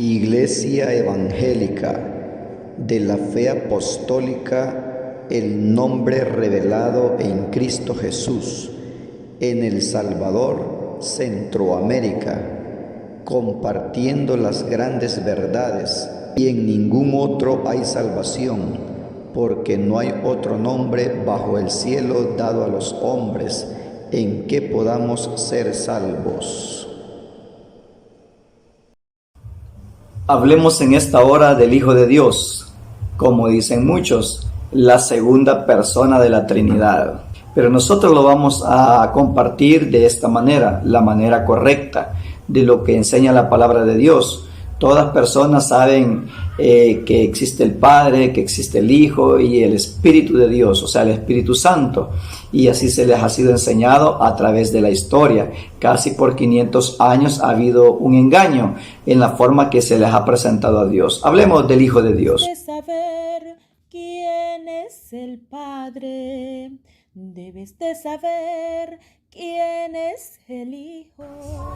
Iglesia Evangélica de la Fe Apostólica, el nombre revelado en Cristo Jesús, en El Salvador, Centroamérica, compartiendo las grandes verdades, y en ningún otro hay salvación, porque no hay otro nombre bajo el cielo dado a los hombres en que podamos ser salvos. Hablemos en esta hora del Hijo de Dios, como dicen muchos, la segunda persona de la Trinidad. Pero nosotros lo vamos a compartir de esta manera, la manera correcta de lo que enseña la palabra de Dios. Todas personas saben que existe el Padre, que existe el Hijo y el Espíritu de Dios, o sea, el Espíritu Santo. Y así se les ha sido enseñado a través de la historia. Casi por 500 años ha habido un engaño en la forma que se les ha presentado a Dios. Hablemos del Hijo de Dios. Debes saber quién es el Padre. Debes de saber quién es el Hijo.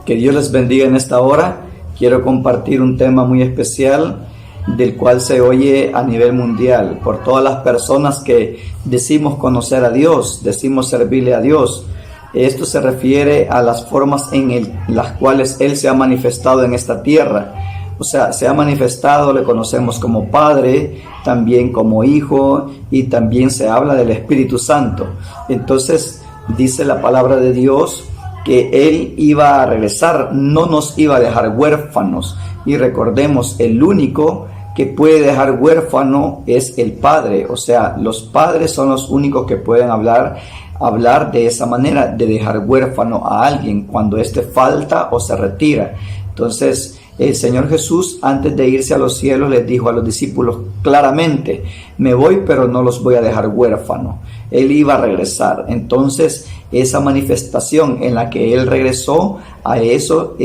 Que Dios les bendiga en esta hora. Quiero compartir un tema muy especial del cual se oye a nivel mundial por todas las personas que decimos conocer a Dios, decimos servirle a Dios. Esto se refiere a las formas en las cuales Él se ha manifestado en esta tierra. O sea, se ha manifestado, le conocemos como Padre, también como Hijo, y también se habla del Espíritu Santo. Entonces, dice la palabra de Dios que Él iba a regresar, no nos iba a dejar huérfanos. Y recordemos, el único que puede dejar huérfano es el Padre. O sea, los padres son los únicos que pueden hablar de esa manera, de dejar huérfano a alguien cuando éste falta o se retira. Entonces, el Señor Jesús, antes de irse a los cielos, les dijo a los discípulos claramente: me voy, pero no los voy a dejar huérfanos. Él iba a regresar. Entonces, esa manifestación en la que Él regresó, a eso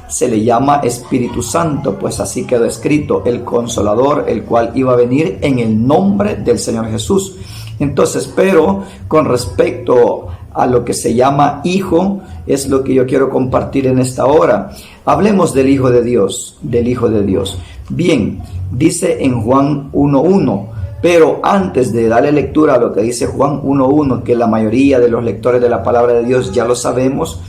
se le llama Espíritu Santo, pues así quedó escrito: el Consolador, el cual iba a venir en el nombre del Señor Jesús. Entonces, pero con respecto a lo que se llama Hijo, es lo que yo quiero compartir en esta hora. Hablemos del Hijo de Dios, del Hijo de Dios. Bien, dice en Juan 1:1, pero antes de darle lectura a lo que dice Juan 1:1, que la mayoría de los lectores de la palabra de Dios ya lo sabemos,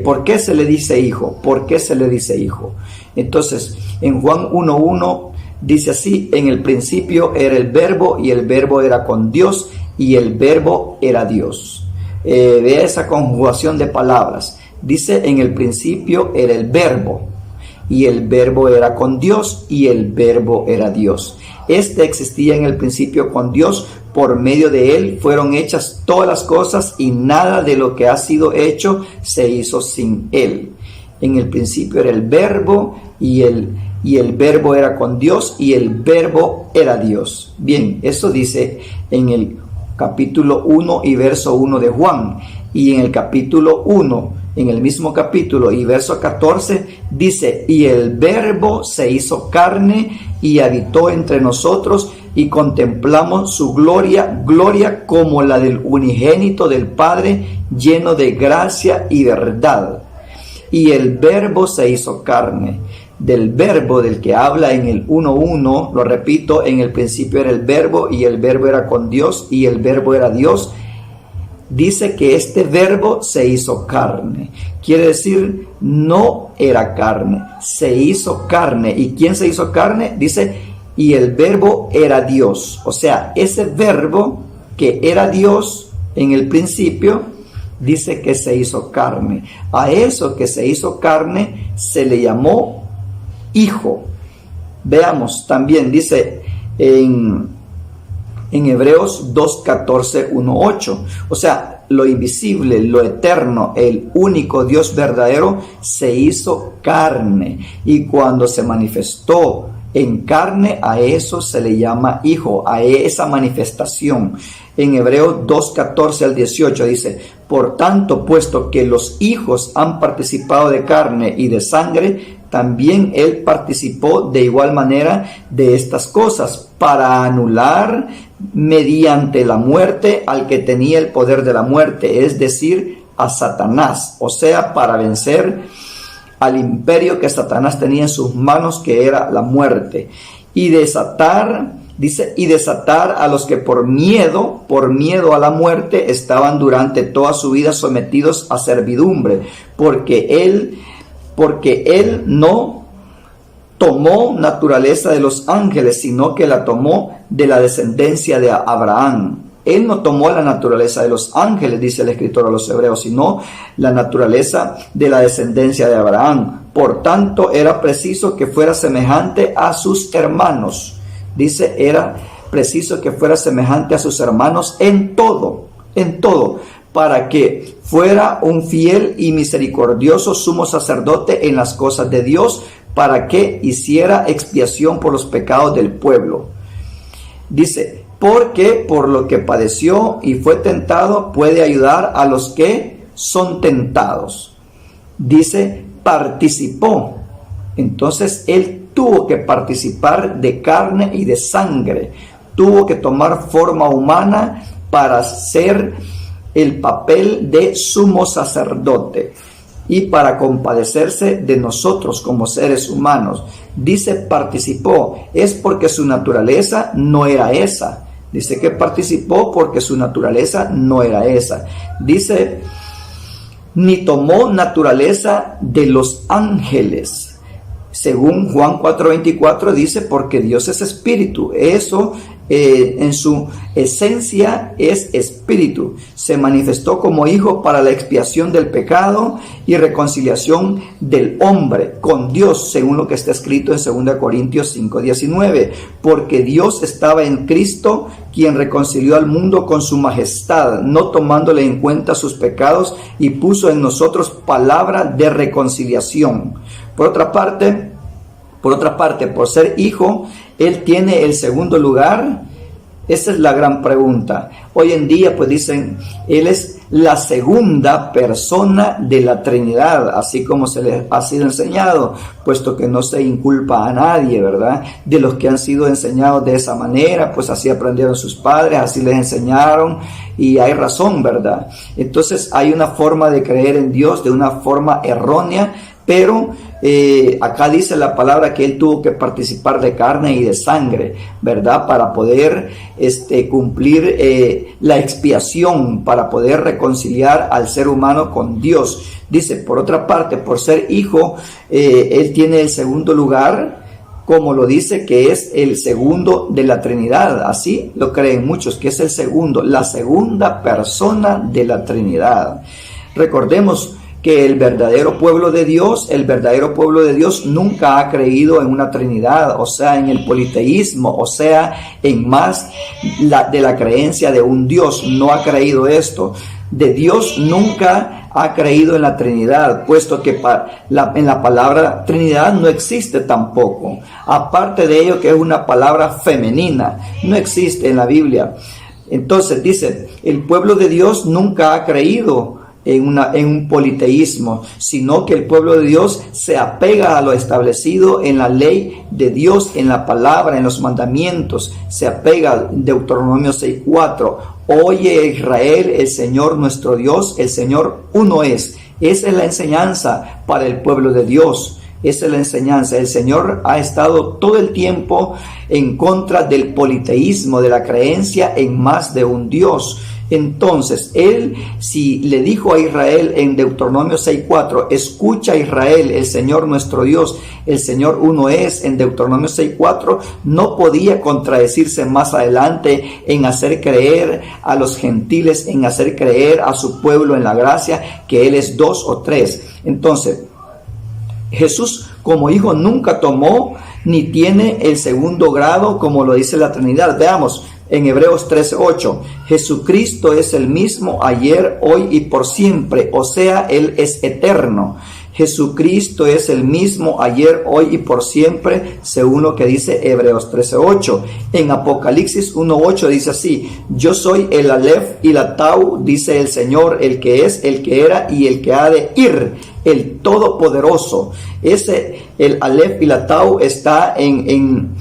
¿por qué se le dice Hijo? ¿Por qué se le dice Hijo? Entonces, en Juan 1:1 dice así: en el principio era el Verbo, y el Verbo era con Dios, y el Verbo era Dios. Vea esa conjugación de palabras. Dice: en el principio era el Verbo, y el Verbo era con Dios, y el Verbo era Dios. Este existía en el principio con Dios, por medio de Él fueron hechas todas las cosas, y nada de lo que ha sido hecho se hizo sin Él. En el principio era el Verbo, y el Verbo era con Dios, y el Verbo era Dios. Bien, eso dice en el capítulo 1 y verso 1 de Juan. Y en el capítulo 1, en el mismo capítulo y verso 14, dice: y el Verbo se hizo carne y habitó entre nosotros, y contemplamos su gloria, gloria como la del unigénito del Padre, lleno de gracia y verdad. Y el Verbo se hizo carne. Del Verbo del que habla en el 1:1, lo repito: en el principio era el Verbo, y el Verbo era con Dios, y el Verbo era Dios. Dice que este Verbo se hizo carne. Quiere decir, no era carne, se hizo carne. ¿Y quién se hizo carne? Dice: y el Verbo era Dios. O sea, ese Verbo que era Dios en el principio, dice que se hizo carne. A eso que se hizo carne se le llamó Hijo. Veamos, también dice en Hebreos 2:14, 1:8. O sea, lo invisible, lo eterno, el único Dios verdadero se hizo carne. Y cuando se manifestó en carne, a eso se le llama Hijo, a esa manifestación. En Hebreos 2:14 al 18 dice: por tanto, puesto que los hijos han participado de carne y de sangre, también Él participó de igual manera de estas cosas, para anular mediante la muerte al que tenía el poder de la muerte, es decir, a Satanás. O sea, para vencer al imperio que Satanás tenía en sus manos, que era la muerte, y desatar a los que por miedo a la muerte estaban durante toda su vida sometidos a servidumbre, porque él no tomó naturaleza de los ángeles, sino que la tomó de la descendencia de Abraham. Él no tomó la naturaleza de los ángeles, dice el escritor a los Hebreos, sino la naturaleza de la descendencia de Abraham. Por tanto, era preciso que fuera semejante a sus hermanos. Dice, era preciso que fuera semejante a sus hermanos en todo, para que fuera un fiel y misericordioso sumo sacerdote en las cosas de Dios, para que hiciera expiación por los pecados del pueblo. Dice, porque por lo que padeció y fue tentado, puede ayudar a los que son tentados. Dice, participó. Entonces, él tuvo que participar de carne y de sangre. Tuvo que tomar forma humana para ser el papel de sumo sacerdote y para compadecerse de nosotros como seres humanos. Dice participó, es porque su naturaleza no era esa. Dice que participó porque su naturaleza no era esa. Dice, ni tomó naturaleza de los ángeles. Según Juan 4:24 dice, porque Dios es espíritu. Eso en su esencia es espíritu. Se manifestó como hijo para la expiación del pecado y reconciliación del hombre con Dios, según lo que está escrito en 2 Corintios 5:19. Porque Dios estaba en Cristo, quien reconcilió al mundo con su majestad, no tomándole en cuenta sus pecados, y puso en nosotros palabra de reconciliación. Por otra parte, por ser hijo, él tiene el segundo lugar. Esa es la gran pregunta. Hoy en día, pues dicen, él es la segunda persona de la Trinidad, así como se les ha sido enseñado, puesto que no se inculpa a nadie, ¿verdad? De los que han sido enseñados de esa manera, pues así aprendieron sus padres, así les enseñaron, y hay razón, ¿verdad? Entonces hay una forma de creer en Dios de una forma errónea, pero acá dice la palabra que él tuvo que participar de carne y de sangre, ¿verdad? Para poder cumplir la expiación, para poder reconciliar al ser humano con Dios. Dice, por otra parte, por ser hijo, él tiene el segundo lugar, como lo dice, que es el segundo de la Trinidad. Así lo creen muchos, que es el segundo, la segunda persona de la Trinidad. Recordemos que el verdadero pueblo de Dios nunca ha creído en una Trinidad, o sea, en el politeísmo, o sea, en más de la creencia de un Dios. No ha creído esto. De Dios nunca ha creído en la Trinidad, puesto que en la palabra Trinidad no existe tampoco. Aparte de ello, que es una palabra femenina, no existe en la Biblia. Entonces dice, el pueblo de Dios nunca ha creído en un politeísmo, sino que el pueblo de Dios se apega a lo establecido en la ley de Dios, en la palabra, en los mandamientos. Se apega, Deuteronomio 6:4. Oye Israel, el Señor nuestro Dios, el Señor uno es. Esa es la enseñanza para el pueblo de Dios. Esa es la enseñanza. El Señor ha estado todo el tiempo en contra del politeísmo, de la creencia en más de un Dios. Entonces, él, si le dijo a Israel en Deuteronomio 6:4, escucha Israel, el Señor nuestro Dios, el Señor uno es, en Deuteronomio 6:4, no podía contradecirse más adelante en hacer creer a los gentiles, en hacer creer a su pueblo en la gracia, que Él es dos o tres. Entonces, Jesús como hijo nunca tomó ni tiene el segundo grado, como lo dice la Trinidad. Veamos en Hebreos 13:8, Jesucristo es el mismo ayer, hoy y por siempre, o sea, Él es eterno. Jesucristo es el mismo ayer, hoy y por siempre, según lo que dice Hebreos 13:8. En Apocalipsis 1:8 dice así, yo soy el Aleph y la Tau, dice el Señor, el que es, el que era y el que ha de ir, el Todopoderoso. El Aleph y la Tau está en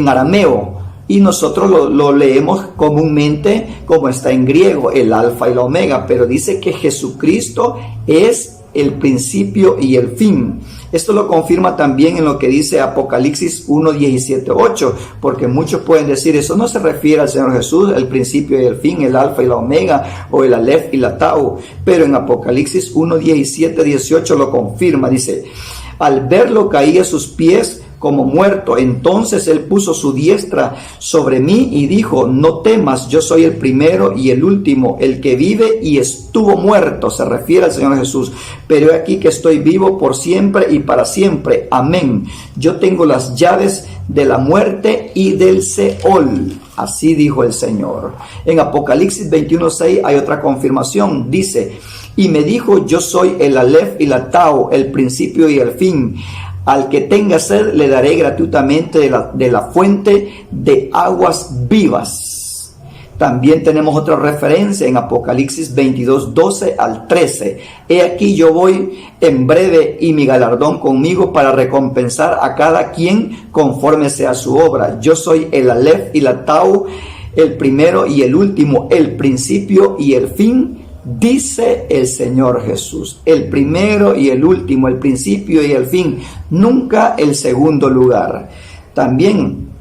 arameo, y nosotros lo leemos comúnmente como está en griego, el alfa y la omega, pero dice que Jesucristo es el principio y el fin. Esto lo confirma también en lo que dice Apocalipsis 1, 17, 8, porque muchos pueden decir, eso no se refiere al Señor Jesús, el principio y el fin, el alfa y la omega, o el alef y la tau, pero en Apocalipsis 1, 17, 18 lo confirma, dice, al verlo caí a sus pies como muerto. Entonces él puso su diestra sobre mí y dijo, no temas, yo soy el primero y el último, el que vive y estuvo muerto. Se refiere al Señor Jesús. Pero he aquí que estoy vivo por siempre y para siempre. Amén. Yo tengo las llaves de la muerte y del Seol. Así dijo el Señor. En Apocalipsis 21:6 hay otra confirmación. Dice, y me dijo, yo soy el alef y la tau, el principio y el fin. Al que tenga sed le daré gratuitamente de la fuente de aguas vivas. También tenemos otra referencia en Apocalipsis 22:12 al 13. He aquí yo voy en breve y mi galardón conmigo para recompensar a cada quien conforme sea su obra. Yo soy el alef y la tau, el primero y el último, el principio y el fin, dice el Señor Jesús. El primero y el último, el principio y el fin, nunca el segundo lugar. También,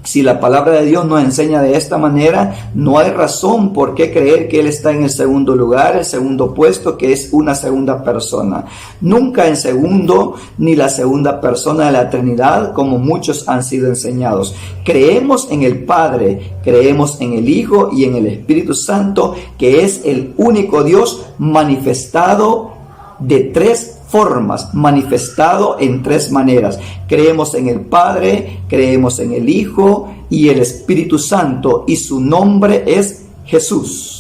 si la palabra de Dios nos enseña de esta manera, no hay razón por qué creer que Él está en el segundo lugar, el segundo puesto, que es una segunda persona. Nunca en segundo, ni la segunda persona de la Trinidad, como muchos han sido enseñados. Creemos en el Padre, creemos en el Hijo y en el Espíritu Santo, que es el único Dios manifestado de tres formas, manifestado en tres maneras. Creemos en el Padre, creemos en el Hijo y el Espíritu Santo, y su nombre es Jesús.